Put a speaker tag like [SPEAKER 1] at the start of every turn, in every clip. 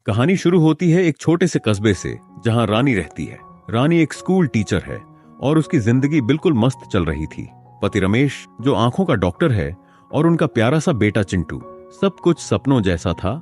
[SPEAKER 1] कहानी शुरू होती है एक छोटे से कस्बे से जहां रानी रहती है। रानी एक स्कूल टीचर है और उसकी जिंदगी बिल्कुल मस्त चल रही थी। पति रमेश जो आंखों का डॉक्टर है और उनका प्यारा सा बेटा चिंटू, सब कुछ सपनों जैसा था।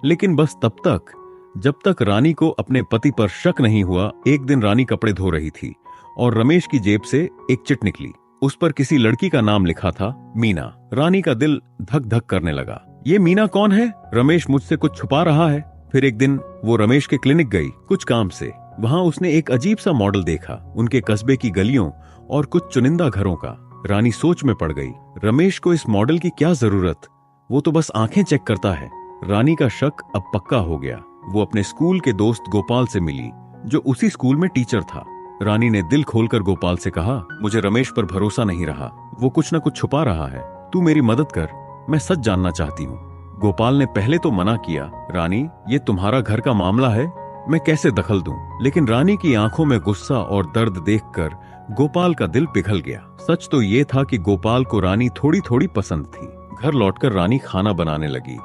[SPEAKER 1] लेकिन बस तब तक जब तक रानी को अपने पति पर शक नहीं हुआ। एक दिन रानी कपड़े धो रही थी और रमेश की जेब से एक चिट निकली। उस पर किसी लड़की का नाम लिखा था, मीना। रानी का दिल धक धक करने लगा। ये मीना कौन है? रमेश मुझसे कुछ छुपा रहा है। फिर एक दिन वो रमेश के क्लिनिक गई कुछ काम से। वहां उसने एक अजीब सा मॉडल देखा, उनके कस्बे की गलियों और कुछ चुनिंदा घरों का। रानी सोच में पड़ गई, रमेश को इस मॉडल की क्या जरूरत, वो तो बस आंखें चेक करता है। रानी का शक अब पक्का हो गया। वो अपने स्कूल के दोस्त गोपाल से मिली, जो उसी स्कूल में टीचर था। रानी ने दिल खोलकर गोपाल से कहा, मुझे रमेश पर भरोसा नहीं रहा, वो कुछ न कुछ छुपा रहा है, तू मेरी मदद कर, मैं सच जानना चाहती हूँ। गोपाल ने पहले तो मना किया, रानी ये तुम्हारा घर का मामला है, मैं कैसे दखल दूं? लेकिन रानी की आंखों में गुस्सा और दर्द देखकर गोपाल का दिल पिघल गया। सच तो ये था कि गोपाल को रानी थोड़ी थोड़ी पसंद थी। घर लौटकर रानी खाना बनाने लगी,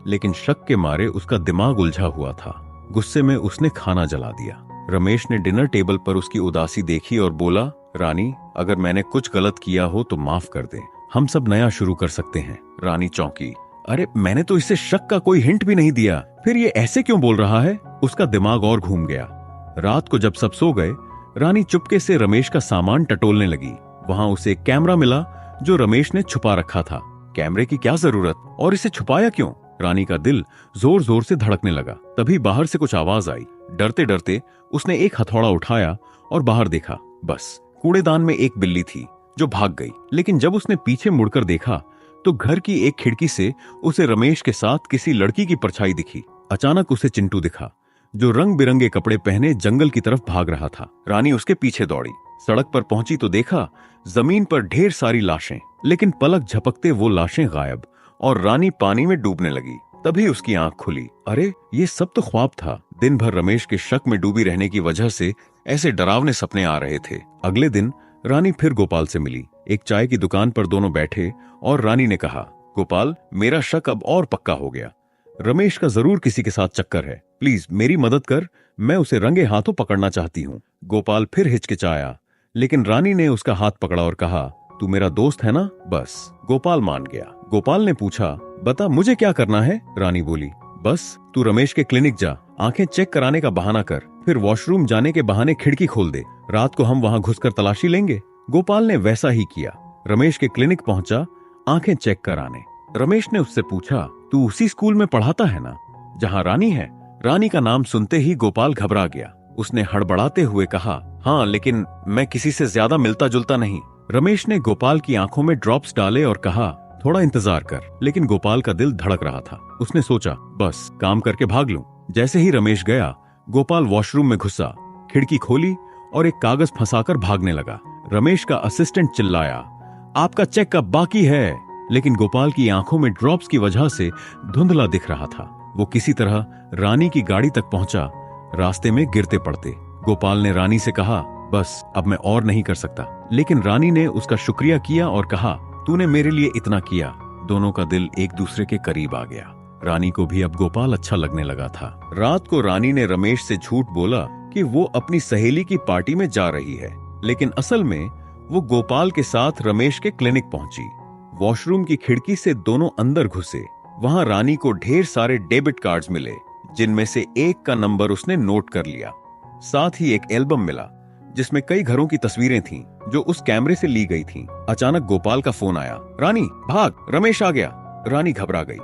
[SPEAKER 1] लेकिन शक के मारे उसका दिमाग उलझा हुआ था। गुस्से में उसने खाना जला दिया। रमेश ने डिनर टेबल पर उसकी उदासी देखी और बोला, रानी अगर मैंने कुछ गलत किया हो तो माफ कर दे, हम सब नया शुरू कर सकते हैं। रानी चौंकी, अरे मैंने तो इसे शक का कोई हिंट भी नहीं दिया, फिर ये ऐसे क्यों बोल रहा है? उसका दिमाग और घूम गया। रात को जब सब सो गए, रानी चुपके से रमेश का सामान टटोलने लगी। वहां उसे एक कैमरा मिला जो रमेश ने छुपा रखा था। कैमरे की क्या जरूरत, और इसे छुपाया क्यों? रानी का दिल जोर जोर से धड़कने लगा। तभी बाहर से कुछ आवाज आई। डरते डरते उसने एक हथौड़ा उठाया और बाहर देखा। बस कूड़ेदान में एक बिल्ली थी जो भाग गई। लेकिन जब उसने पीछे मुड़कर देखा तो घर की एक खिड़की से उसे रमेश के साथ किसी लड़की की परछाई दिखी। अचानक उसे चिंटू दिखा, जो रंग बिरंगे कपड़े पहने जंगल की तरफ भाग रहा था। रानी उसके पीछे दौड़ी। सड़क पर पहुंची तो देखा जमीन पर ढेर सारी लाशें, लेकिन पलक झपकते वो लाशें गायब और रानी पानी में डूबने लगी। तभी उसकी आंख खुली। अरे ये सब तो ख्वाब था। दिन भर रमेश के शक में डूबी रहने की वजह से ऐसे डरावने सपने आ रहे थे। अगले दिन रानी फिर गोपाल से मिली। एक चाय की दुकान पर दोनों बैठे और रानी ने कहा, गोपाल मेरा शक अब और पक्का हो गया। रमेश का जरूर किसी के साथ चक्कर है, प्लीज मेरी मदद कर, मैं उसे रंगे हाथों पकड़ना चाहती हूँ। गोपाल फिर हिचकिचाया, लेकिन रानी ने उसका हाथ पकड़ा और कहा, तू मेरा दोस्त है ना? बस गोपाल मान गया। गोपाल ने पूछा, बता मुझे क्या करना है? रानी बोली, बस तू रमेश के क्लिनिक जा, आंखें चेक कराने का बहाना कर, फिर वॉशरूम जाने के बहाने खिड़की खोल दे, रात को हम वहां घुसकर तलाशी लेंगे। गोपाल ने वैसा ही किया। रमेश के क्लिनिक पहुंचा आंखें चेक कराने। रमेश ने उससे पूछा, तू उसी स्कूल में पढ़ाता है ना जहां रानी है? रानी का नाम सुनते ही गोपाल घबरा गया। उसने हड़बड़ाते हुए कहा, हाँ लेकिन मैं किसी से ज्यादा मिलता जुलता नहीं। रमेश ने गोपाल की आंखों में ड्रॉप्स डाले और कहा, थोड़ा इंतजार कर। लेकिन गोपाल का दिल धड़क रहा था। उसने सोचा, बस काम करके भाग लूं। जैसे ही रमेश गया, गोपाल वॉशरूम में घुसा, खिड़की खोली और एक कागज फंसाकर भागने लगा। रमेश का असिस्टेंट चिल्लाया, आपका चेक अब बाकी है। लेकिन गोपाल की आंखों में ड्रॉप्स की वजह से धुंधला दिख रहा था। वो किसी तरह रानी की गाड़ी तक पहुंचा। रास्ते में गिरते पड़ते गोपाल ने रानी से कहा, बस अब मैं और नहीं कर सकता। लेकिन रानी ने उसका शुक्रिया किया और कहा, तूने मेरे लिए इतना किया। दोनों का दिल एक दूसरे के करीब आ गया। रानी को भी अब गोपाल अच्छा लगने लगा था। रात को रानी ने रमेश से झूठ बोला कि वो अपनी सहेली की पार्टी में जा रही है, लेकिन असल में वो गोपाल के साथ रमेश के क्लिनिक पहुंची। वॉशरूम की खिड़की से दोनों अंदर घुसे। वहां रानी को ढेर सारे डेबिट कार्ड्स मिले, जिनमें से एक का नंबर उसने नोट कर लिया। साथ ही एक एल्बम मिला जिसमें कई घरों की तस्वीरें थीं, जो उस कैमरे से ली गई थीं। अचानक गोपाल का फोन आया, रानी भाग, रमेश आ गया। रानी घबरा गई।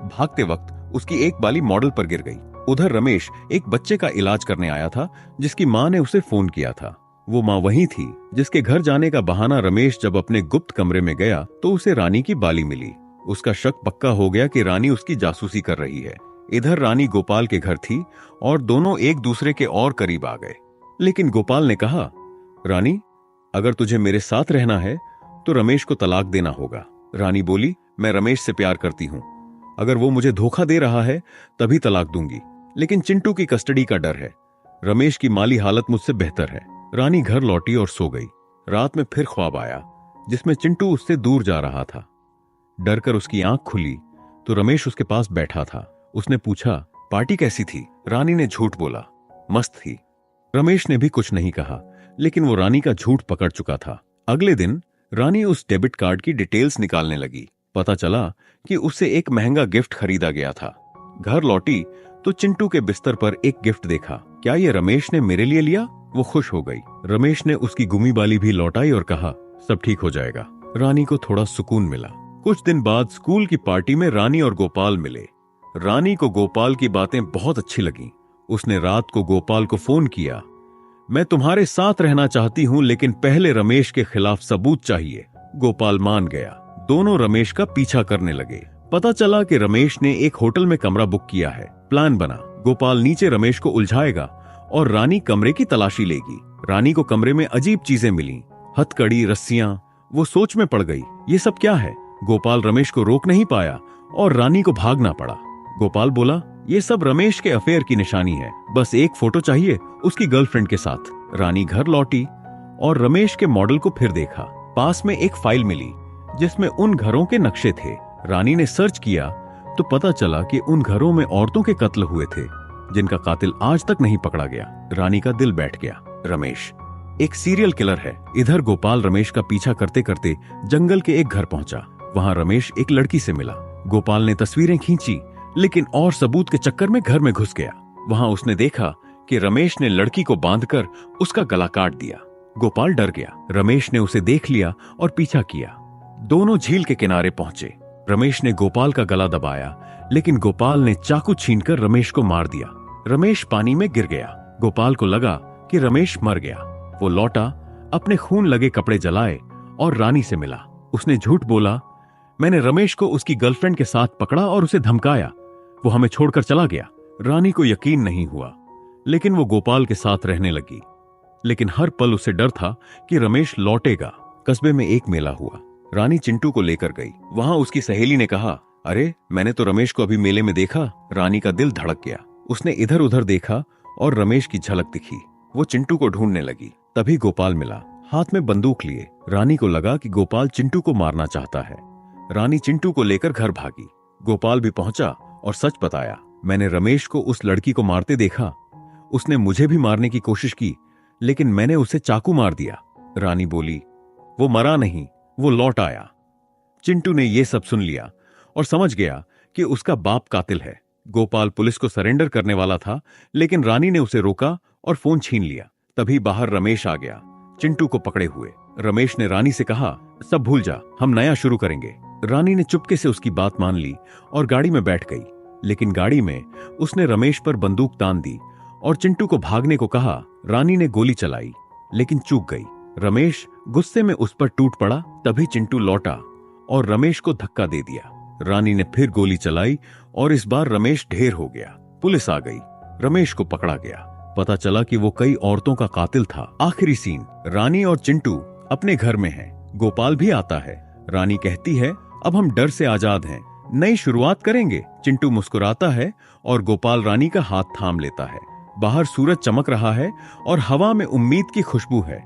[SPEAKER 1] भागते वक्त उसकी एक बाली मॉडल पर गिर गई। उधर रमेश एक बच्चे का इलाज करने आया था, जिसकी मां ने उसे फोन किया था। वो मां वही थी जिसके घर जाने का बहाना रमेश जब अपने गुप्त कमरे में गया तो उसे रानी की बाली मिली। उसका शक पक्का हो गया कि रानी उसकी जासूसी कर रही है। इधर रानी गोपाल के घर थी और दोनों एक दूसरे के और करीब आ गए। लेकिन गोपाल ने कहा, रानी अगर तुझे मेरे साथ रहना है तो रमेश को तलाक देना होगा। रानी बोली, मैं रमेश से प्यार करती हूँ, अगर वो मुझे धोखा दे रहा है तभी तलाक दूंगी, लेकिन चिंटू की कस्टडी का डर है। रमेश की माली हालत मुझसे बेहतर है। रानी घर लौटी और सो गई। रात में फिर ख्वाब आया जिसमें चिंटू उससे दूर जा रहा था। डरकर उसकी आंख खुली तो रमेश उसके पास बैठा था। उसने पूछा, पार्टी कैसी थी? रानी ने झूठ बोला। मस्त थी। रमेश ने भी कुछ नहीं कहा, लेकिन वो रानी का झूठ पकड़ चुका था। अगले दिन रानी उस डेबिट कार्ड की डिटेल्स निकालने लगी। पता चला कि उसे एक महंगा गिफ्ट खरीदा गया था। घर लौटी तो चिंटू के बिस्तर पर एक गिफ्ट देखा। क्या ये रमेश ने मेरे लिए लिया? वो खुश हो गई। रमेश ने उसकी गुमी बाली भी लौटाई और कहा, सब ठीक हो जाएगा। रानी को थोड़ा सुकून मिला। कुछ दिन बाद स्कूल की पार्टी में रानी और गोपाल मिले। रानी को गोपाल की बातें बहुत अच्छी लगीं। उसने रात को गोपाल को फोन किया। मैं तुम्हारे साथ रहना चाहती हूं, लेकिन पहले रमेश के खिलाफ सबूत चाहिए। गोपाल मान गया। दोनों रमेश का पीछा करने लगे। पता चला कि रमेश ने एक होटल में कमरा बुक किया है। प्लान बना, गोपाल नीचे रमेश को उलझाएगा और रानी कमरे की तलाशी लेगी। रानी को कमरे में अजीब चीजें मिली, हथकड़ी, रस्सियां। वो सोच में पड़ गई, ये सब क्या है? गोपाल रमेश को रोक नहीं पाया और रानी को भागना पड़ा। गोपाल बोला, ये सब रमेश के अफेयर की निशानी है, बस एक फोटो चाहिए उसकी गर्लफ्रेंड के साथ। रानी घर लौटी और रमेश के मॉडल को फिर देखा। पास में एक फाइल मिली जिसमें उन घरों के नक्शे थे। रानी ने सर्च किया तो पता चला कि उन घरों में औरतों के कत्ल हुए थे, जिनका कातिल आज तक नहीं पकड़ा गया। रानी का दिल बैठ गया। रमेश एक सीरियल किलर है। इधर गोपाल रमेश का पीछा करते करते जंगल के एक घर पहुंचा। वहां रमेश एक लड़की से मिला। गोपाल ने तस्वीरें खींची, लेकिन और सबूत के चक्कर में घर में घुस गया। वहां उसने देखा कि रमेश ने लड़की को बांधकर उसका गला काट दिया। गोपाल डर गया। रमेश ने उसे देख लिया और पीछा किया। दोनों झील के किनारे पहुंचे। रमेश ने गोपाल का गला दबाया, लेकिन गोपाल ने चाकू छीनकर रमेश को मार दिया। रमेश पानी में गिर गया। गोपाल को लगा कि रमेश मर गया। वो लौटा, अपने खून लगे कपड़े जलाए और रानी से मिला। उसने झूठ बोला, मैंने रमेश को उसकी गर्लफ्रेंड के साथ पकड़ा और उसे धमकाया। वो हमें छोड़कर चला गया। रानी को यकीन नहीं हुआ, लेकिन वो गोपाल के साथ रहने लगी। लेकिन हर पल उसे डर था कि रमेश लौटेगा। कस्बे में एक मेला हुआ। रानी चिंटू को लेकर गई। वहां उसकी सहेली ने कहा, अरे मैंने तो रमेश को अभी मेले में देखा। रानी का दिल धड़क गया। उसने इधर उधर देखा और रमेश की झलक दिखी। वो चिंटू को ढूंढने लगी। तभी गोपाल मिला, हाथ में बंदूक लिए। रानी को लगा कि गोपाल चिंटू को मारना चाहता है। रानी चिंटू को लेकर घर भागी। गोपाल भी पहुंचा और सच बताया, मैंने रमेश को उस लड़की को मारते देखा। उसने मुझे भी मारने की कोशिश की, लेकिन मैंने उसे चाकू मार दिया। रानी बोली, वो मरा नहीं, वो लौट आया। चिंटू ने यह सब सुन लिया और समझ गया कि उसका बाप कातिल है। गोपाल पुलिस को सरेंडर करने वाला था, लेकिन रानी ने उसे रोका और फोन छीन लिया। तभी बाहर रमेश आ गया, चिंटू को पकड़े हुए। रमेश ने रानी से कहा, सब भूल जा, हम नया शुरू करेंगे। रानी ने चुपके से उसकी बात मान ली और गाड़ी में बैठ गई। लेकिन गाड़ी में उसने रमेश पर बंदूक तान दी और चिंटू को भागने को कहा। रानी ने गोली चलाई, लेकिन चूक गई। रमेश गुस्से में उस पर टूट पड़ा। तभी चिंटू लौटा और रमेश को धक्का दे दिया। रानी ने फिर गोली चलाई और इस बार रमेश ढेर हो गया। पुलिस आ गई। रमेश को पकड़ा गया। पता चला कि वो कई औरतों का कातिल था। आखिरी सीन, रानी और चिंटू अपने घर में हैं। गोपाल भी आता है। रानी कहती है, अब हम डर से आजाद हैं, नई शुरुआत करेंगे। चिंटू मुस्कुराता है और गोपाल रानी का हाथ थाम लेता है। बाहर सूरज चमक रहा है और हवा में उम्मीद की खुशबू है।